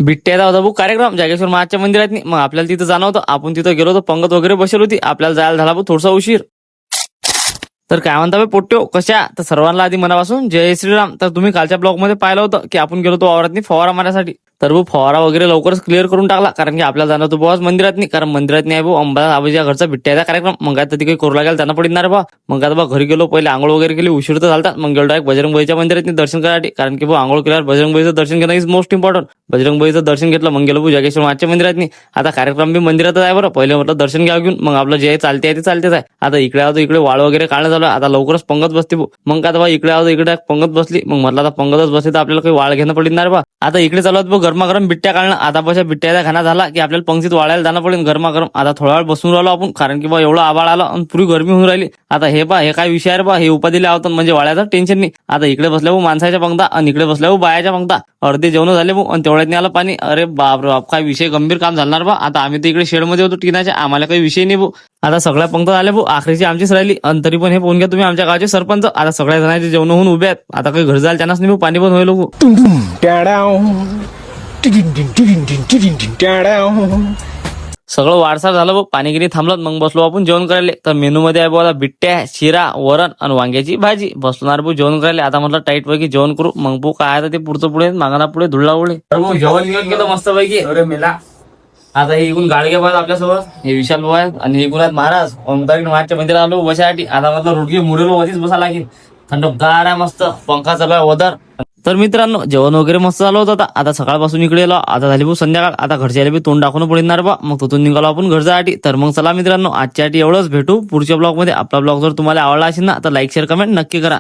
बिट्ट्याचा होता भाऊ कार्यक्रम जागेश्वर महाराजच्या मंदिरात. मग आपल्याला तिथं जाणं होतं. आपण तिथं गेलो होतो, पंगत वगैरे बसेल होती. आपल्याला जायला झाला भाऊ थोडासा उशीर. तर काय म्हणता बे पोट्ट्यो, कशा? तर सर्वांना आधी मनापासून जय श्रीराम. तर तुम्ही कालच्या ब्लॉग मध्ये पाहिलं होतं की आपण गेलो होतो वावरातनी फवारा मारण्यासाठी. तर भाऊ फवारा वगैरे लवकरच क्लिअर करून टाकला, कारण की आपल्याला जाणं होतं भाऊ मंदिरात नाही. कारण मंदिरात नाही भाऊ अंबादास आबाजीच्या घरचा बिट्ट्याचा कार्यक्रम. मग आता ती काही करू लागेल त्यांना पडणार बा. मग आता बा घरी गेलो, पहिले आंघोळ वगैरे केली, उशीर तर झाला. मग गेलो डायरेक्ट बजरंगबलीच्या मंदिरात दर्शन करायसाठी, कारण की भाऊ आंघोळ केल्यावर बजरंगबलीचं दर्शन घेणं इज मोस्ट इम्पॉर्टंट. बजरंगबलीचं दर्शन घेतलं, मग गेलो भाऊ जागेश्वर महाराजच्या मंदिरात. आता कार्यक्रम बी मंदिरातच आहे बरं. पहिले म्हटलं दर्शन घ्या घेऊन, मग आपलं जे चालते आहे ते चालतेच आहे. आता इकडे आलो, इकडे वाळ वगैरे काढणं झालं. आता लवकरच पंगत बसते भाऊ. मग आता बा इकडे आलो, इकडे पंगत बसली. मग म्हटलं आता पंगतच बसली तर आपल्याला काही वाळ घेणं पडणार बा. आता इकडे चालू भाऊ गरमागरम बिट्ट्या काढणं. आता बशा बिट्ट्याचा खाना झाला की आपल्याला पंक्तीत वाळायला जाणं पडेल गरमागरम. आता थोडा वेळ बसून राहिलो आपण, कारण की बा एवढं आबाळ आलं आणि पुरी गरमी होऊन राहिली. आता हे काय विषय आहे बा, हे उपाधीला आवतात म्हणजे वाळ्याचं टेन्शन नाही. आता इकडे बसल्या भाऊ माणसाच्या पंक्ता आणि इकडे बसल्या भाऊ बायाच्या पंक्ता. अर्धे जेवण झाले भाऊ आणि तेवढ्यात नाही आलं पाणी. अरे बाप रे बाप, काय विषय गंभीर काम झालं बा. आता आम्ही तर इकडे शेडमध्ये होतो टिनाच्या, आम्हाला काही विषय नाही भाऊ. आता सगळ्या पंक्ता झाल्या भाऊ, आखरीची आमचीच राहिली. आणि तरी पण हे फोन घ्या तुम्ही आमच्या गावचे सरपंच. आता सगळ्या जणांचे जेवण होऊन उभे आहेत. आता काही घर जायला त्यांनाच नाही भाऊ, पाणी पण होईल भाऊ. सगळं वारसार झालं भाऊ, पाणीगिरी थांबलं. मग बसलो आपण जेवण करायला. तर मेनू मध्ये आहे बघा बिट्ट्या, शिरा, वरण आणि वांग्याची भाजी. बसणार भाऊ जेवण करायला. आता म्हटलं टाईट पैकी जेवण करू. मग भाऊ काय आता ते पुढचं पुढे मागणा पुढे धुळला उडे. तर भाऊ जेवण घेऊन गेलं मस्त पैकी. अरे मेला. आता हे इकडून गाडगे बाहेर आपल्यासोबत, हे विशाल भाऊ आहेत आणि इकडून आहेत महाराज. ओमतारी महाराजच्या मंदिरात आलो बसासाठी. आता म्हटलं रुडकी मुरेलो वधीच बसा लागेल. थंडगार आहे मस्त, पंखा चालू आहे वदर. तर मित्रांनो जेवण वगैरे मस्त झालं होतं. आता सकाळपासून इकडे आलो. आता झाली भाऊ संध्याकाळ. आता घरच्याला बी तोंड दाखवून पडणार बा. मग तिथून निघालो आपण घर जायसाठी. तर मग चला मित्रांनो आजच्यासाठी एवढंच. भेटू पुढच्या ब्लॉग मध्ये. आपला ब्लॉग जर तुम्हाला आवडला असेल ना तर लाईक शेअर कमेंट नक्की करा.